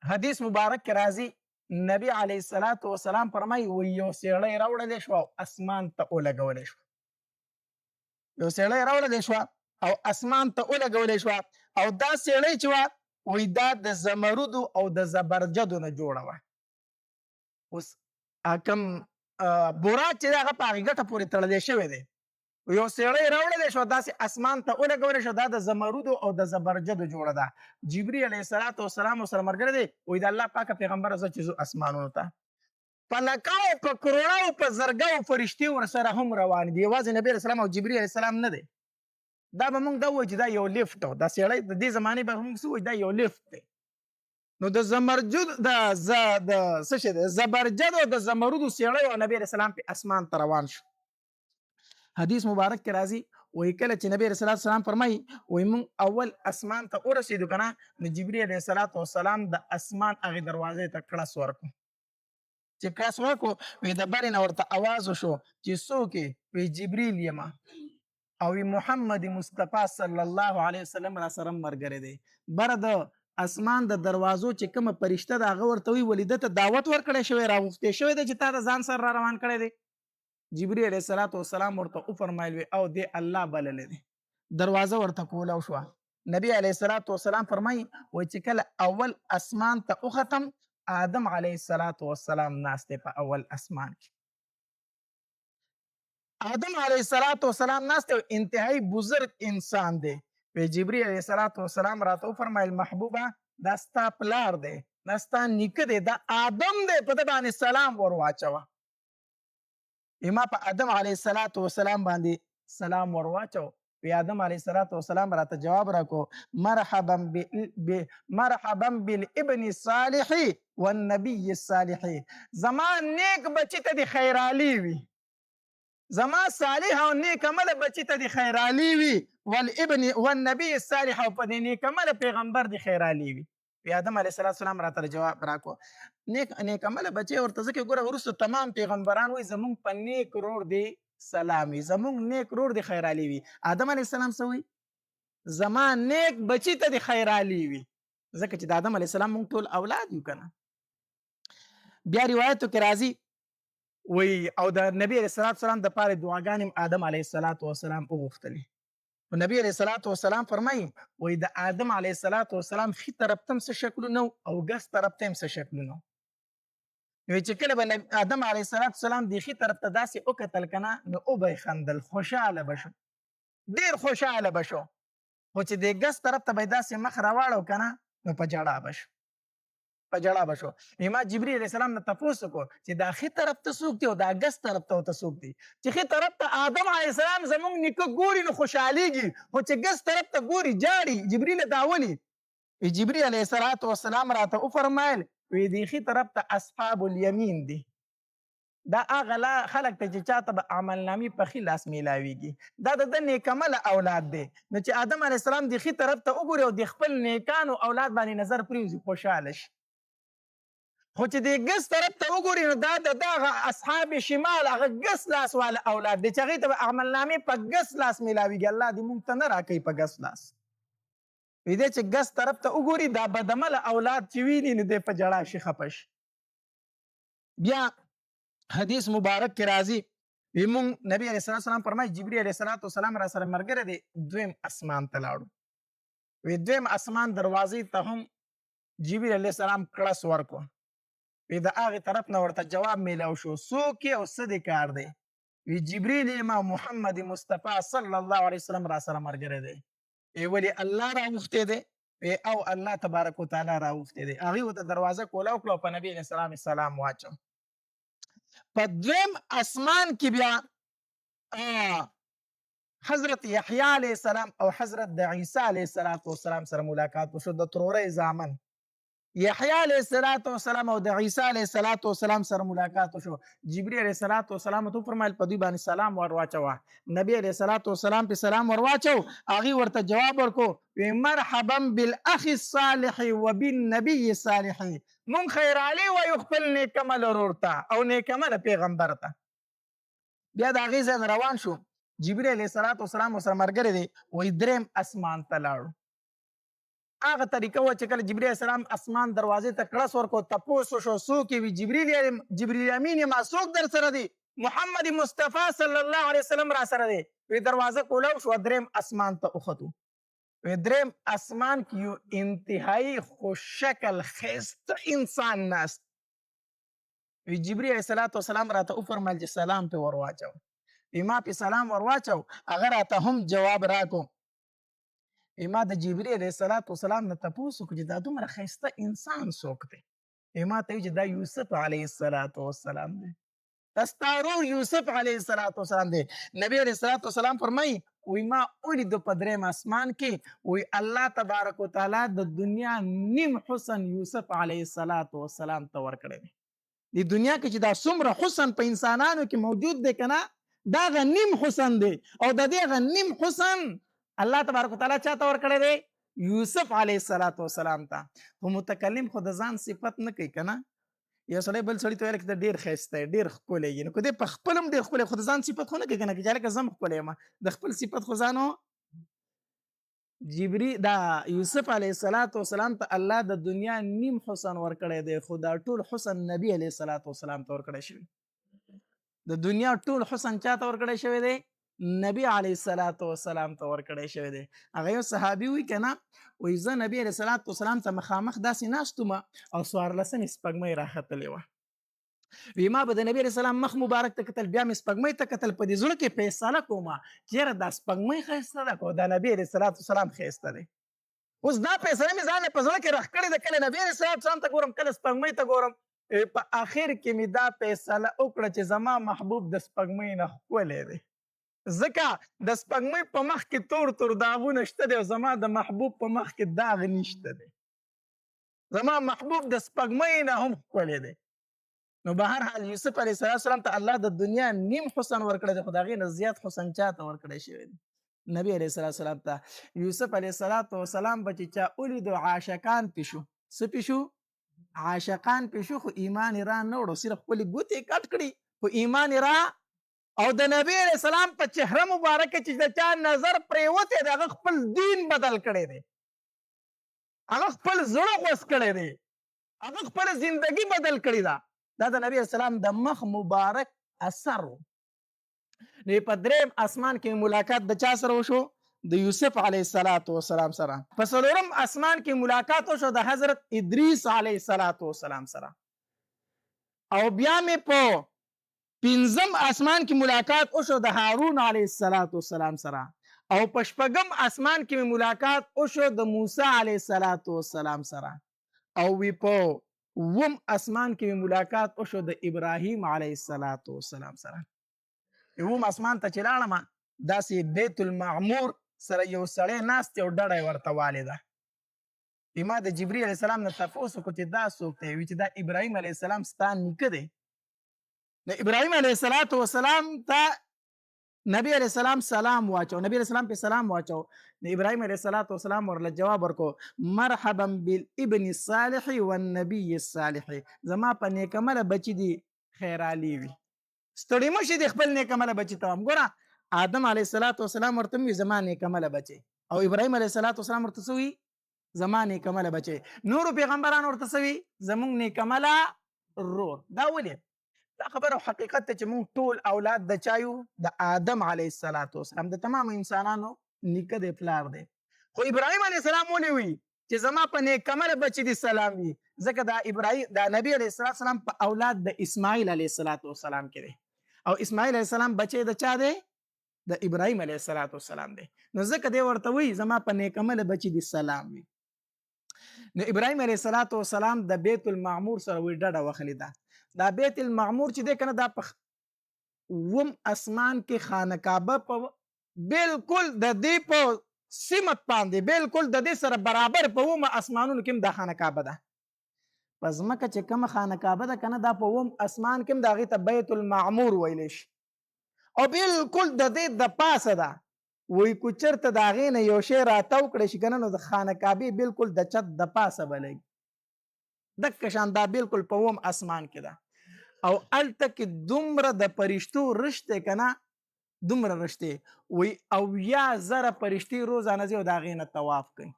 حدیث مبارک کې راځي نبی علیه الصلاة والسلام فرمایي و یو سیړی راوړلی شو او اسمان ته ولګولی شو. یو سیړی راوړلی شوه او اسمان ته ولګولی شوه او دا سیړۍ چې وه وایي دا د زمرودو او د زبرجدو نه جوړه وه. اوس کوم براق چې دی هغه په هغې ګټه پورې تړلی شوی دی. یو سیړی راوړلی شو داسې اسمان ته ولګولی شو دا د زمرودو او د زبرجدو جوړه ده. جبري علیه السلام ورسره ملګری دی وایي د الله پاکه پیغمبره زه چې ځو اسمانونو ته په لکاو په کروړاو په زرګاو فرشتې ورسره هم روان دي. یوازې نبي علیه السلام او جبري علیه السلام نه دی. دا به موږ دا ووایو چې دا یو لیفټ و. دا سیړی د دې زمانې به موږ څه وایو دا یو لیفټ دی. نو د زبرجد او د زمرودو سیړی او نبي علیه السلام په اسمان ته روان شو. حدیث مبارک کې راځي وایي کله چې نبی علیه السلام فرمایي وایي موږ اول اسمان ته ورسېدو که نه نو جبري علیه السلام د اسمان هغې دروازې ته کړس ورکړو. چې کړس ورکړو وایي د برې نه ورته اواز وشو چې څوک یې وایي جبریل یم او محمد مصطفی صلی الله علیه وسلم را سره ملګری دی. بره د اسمان د دروازو چې کومه فرشته ده هغه ورته وایي ولې ده ته دعوت ورکړی شوی راغوښتی شوی دی چې تا د ځان سره را روان کړی دی. جبري علیه السلام ورته وفرمایل وی او دی الله بللی دی. دروازه ورته کولاو شوه. نبی علیه السلام فرمایي وایي چې کله اول اسمان ته وختم آدم علیه السلام ناست دی په اول اسمان کې. آدم علیه السلام ناست دی انتهایی بزرگ انسان دی. وی جبري علیه السلام راته وفرمایل محبوبه دا ستا پلار دی دا ستا نیکه دی دا آدم دی په ده باندې سلام ور واچوه. ما په آدم علیه السلام باندې سلام ور واچو. وی آدم علیه السلام راته جواب راکو مرحبا بالابن الصالح والنبي الصالح. زما نیک بچی ته د خیرالی وي زما صالح او نیک عمل بچی ته د خیرالی وي والنبي الصالح او په دې نیک عمل پیغمبر د خیرالی وي. وی آدم علیه السلام راته جواب راکو نیک عمل بچی ورته ځکه ګوره وروسته تمام پیغمبران وایي زمونږ په نیک رور دی سلام وي زمونږ نیک رور د خیرالی وي. آدم علیه السلام څه وایي زما نیک بچی ته د خیرالی وي ځکه چې د آدم علیه السلام مونږ ټول اولاد یو که نه. بیا روایتو کې راځي وایي او د نبي علیه السلام دپاره دعاګانې آدم علیه السلام وغوښتلې. نبی علیه السلام فرمایي وایي د آدم علیه السلام ښي طرف ته هم څه شکلونه او ګس طرف ته هم څه شکلونه. وایي چې کله به آدم علیه السلام د ښي طرف ته داسې وکتل که نه نو وبه یې خندل خوشحاله به شو ډېر خوشحاله به شو. خو چې د ګس طرف ته به یې داسې مخ راواړو که نه نو په ژړا به شو. ما جبري علیه السلام نه تپوس وکړو چې دا ښي طرف ته څوک دی او دا ګس طرف ته ورته څوک دی. چې ښي طرف ته آدم علیه السلام زمونږ نیکه ګوري نو خوشحالېږي خو چې ګس طرف ته ګوري جاړي. جبري له دا ولي جبري علیه السلام راته وفرمایل وی د ښي طرف ته اصحاب الیمین دي. دا هغه خلک ته چې چاته به عملنامې په ښي لاس میلاویږي دا د ده نیکعمله اولاد دی. نو چې آدم علیه السلام د ښي طرف ته وګوري او د خپل نیکانو اولاد باندې نظر پرېوځي خوشحاله شي. خو چې د ګس طرف ته وګوري نو دا د هغه اصحاب شمال هغه ګس لاس والا اولاد دی چې هغې ته به عملنامې په ګس لاس میلاویږي. الله دې موږ ته نه راکوي په ګس لاس. وی دی چې ګس طرف ته وګوري دا بدعمله اولاد چې ویني نو دی په ژړا شي خفه شي. بیا حدیث مبارک کې راځي وی مونږ نبی علیه السلام فرمایي جبري علیه السلام را سره ملګری دی دویم اسمان ته لاړو. وی دویم اسمان دروازې ته هم جبري علیه السلام کړس ورکړو. وی د هغې طرف نه ورته جواب میلاو شو څوک یې او څه دې کار دی. وی جبریل یم او محمد مصطفی صلی الله علیه وسلم را سره ملګری دی. ولې الله راوښتی دی او الله تبارک وتعالی راوښتی دی. هغې ورته دروازه کولاو کړو او په نبي علیه السلام سلام واچو. په دویم اسمان کې بیا حضرت یحیی علیه السلام او حضرت د عیسی علیه السلام سره ملاقات وشو. د ترورۍ زامن یحیی علیه السلام او د عیسی علیه السلام سره ملاقات وشو. جبري علیه السلام ته وفرمایل په دوی باندې سلام ور واچوه. نبی علیه السلام په سلام ور واچو. هغې ورته جواب ورکړو وی مرحبا بالاخ الصالح وبالنبي الصالح. مونږ خیرعلي وایو خپل نیکعمله ورور ته او نیکعمله پیغمبر ته. بیا د هغې ځای نه روان شو. جبري علیه السلام ورسره ملګری دی وایي دریم اسمان ته لاړو. هغه طریقه وه چې کله جبرئیل علیه السلام اسمان دروازې ته کړس ورکړو تپوس وشو څوک یې وي جبرئیل امین یم څوک در سره دی محمد مصطفی صلی الله علیه وسلم را سره دی وی دروازه کولاو شو دریم اسمان ته وختو وی دریم اسمان کې یو انتهایی خوششکل ښایسته انسان ناست وی جبرئیل علیه السلام راته وفرمایل چې سلام پې ور واچو وی ما پې سلام ور واچو هغه راته هم جواب راکړو ما د جبرئیل علیه السلام نه تپوس وکړو چې دا دومره ښایسته انسان څوک دی ما ته ویل چې دا یوسف علیه السلام دی دا ستا ورور یوسف علیه السلام دی نبی علیه السلام فرمایي وی ما ولیدو په دریم اسمان کې وی الله تبارک وتعالی د دنیا نیم حسن یوسف علیه السلام ته ورکړی دی د دنیا کې چې دا څومره حسن په انسانانو کې موجود دی که نه دا هغه نیم حسن دی او د دې هغه نیم حسن الله تبارک وتعالی چاته ورکړی دی یوسف علیه السلام ته خو متکلم خو د ځان صفت نه کوي که نه یو سړی بل سړي ته ویل چې ته ډېر ښایسته یې ډېر ښکلی یې نو که دی په خپل هم ډېر ښکلی خو د ځان صفت خو نه کوي که نه چې هلکه زه هم ښکلی یم د خپل صفت خو ځان دا یوسف علیه السلام ته الله د دنیا نیم حسن ورکړی دی خو دا ټول حسن نبی علیه السلام ته ورکړی شوی د دنیا ټول حسن چا ته ورکړی شوی دی نبی علیه السلام ته ورکړی شوی دی هغه یو صحابي وایي که نه وایي زه نبی علیه السلام ته مخامخ داسې ناست وم او څوارلسمې سپوږمۍ راختلې وه وی ما به د نبی علیه السلام مخ مبارک ته کتل بیا مې سپوږمۍ ته کتل په دې زړه کې فیصله کومه چې یاره دا سپوږمۍ ښایسته ده که دا نبی علیه السلام ښایسته دی اوس دا فیصله مې ځان په زړه کې رخ کړې ده کله نبی علیه السلام ته ګورم کله سپوږمۍ ته ګورم په اخر کې مې دا فیصله وکړه چې زما محبوب د سپوږمۍ نه ښکلی دی ځکه د سپوږمۍ په مخ کې تور تور داغونه شته دی او زما د محبوب په مخ کې داغ نشته دی زما محبوب د سپوږمۍ نه هم ښکلی دی نو به هر حال یوسف علیه السلام ته الله د دنیا نیم حسن ورکړی دی خو د هغې نه زیات حسن چا ته ورکړی شوی دی نبی علیه السلام ته یوسف علیه السلام به چې چا ولیدو عاشقان پې شو څه پې شو عاشقان پې شو خو ایمان یې را نه وړو صرف خپلې ګوتې کټ کړي خو ایمان یې را او د نبی علیه السلام په چهره مبارکه چې د چا نظر پرېوتی دی هغه خپل دین بدل کړی دی هغه خپل زړه غوڅ کړی دی هغه خپل زندگی بدل کړې ده دا د نبی السلام د مخ مبارک اثر و نو په دریم اسمان کې ملاقات د چا سره وشو د یوسف علیه السلام سره په څلورم اسمان کې ملاقات وشو د حضرت ادریس علیه السلام سره او بیا مې په پنځم اسمان کې ملاقات وشو د هارون علیه السلام سره او په شپږم اسمان کې ملاقات وشو د موسی علیه السلام سره او وی په اووم اسمان کې ملاقات وشو د ابراهیم علیه السلام سره اووم اسمان ته چې لاړم داسې بیت المعمور سره یو سړی ناست یو ډډه ورته والې ده ما د جبرئیل علیه السلام نه تپوس وکړو چې دا څوک دی وی چې دا ابراهیم علیه السلام ستا نیکه دی نو ابراهیم علیه السلام ته نبی علیه السلام سلام واچو نبی علیه السلام په سلام واچو نو ابراهیم علیه السلام ورله جواب ورکړو مرحبا بالابن الصالح والنبي الصالح زما په نیکمله بچی دی خیرالي وي ستړي مشي د خپل نیکمله بچی ته هم ګوره آدم علیه السلام ورته وي زما نیکمله بچی او ابراهیم علیه السلام ورته څه وي زما نیکمله بچی نورو پیغمبرانو ورته څه وي زمونږ نیکمله رور دا ولې دا خبره حقیقت ته چې موږ ټول اولاد د چایو د آدم علیه السلام د تمام انسانانو نیکه دی پلار دی خو ابراهیم علیه السلام ولې وي چې زما په نیکمله بچی دی سلام وي ځکه دا نبی علیه السلام په اولاد د اسماعیل علیه السلام کې دی او اسماعیل علیه السلام بچی د چا دی د ابراهیم علیه السلام دی نو ځکه دی ورته وي زما په نیکمله بچی دی سلام وي نو ابراهیم علیه السلام د بیت المعمور سره وی ډډه وخلی ده دا بیت المعمور چې دی کنه دا په اووم اسمان کې خانه کعبه په بالکل د دې په سمت باندې بالکل د دې سره برابر په اووم اسمانونو کې دا خانه کعبه ده په ځمکه چې کومه خانه کعبه ده کنه دا په اووم اسمان کې د هغې ته بیت المعمور ویلی شي او بالکل د دې د پاسه ده وی کو چېرته د هغې نه یو شی راتاو کړی شي کنه نو د خانه کعبې بالکل د چت د پاسه به لګي دک شان دا بالکل په اووم اسمان کې ده او الته کې دومره د پرشتو رشته کنه دومره رشته وی او یا زره پرشتي روزانه ځي او د هغې نه طواف کوي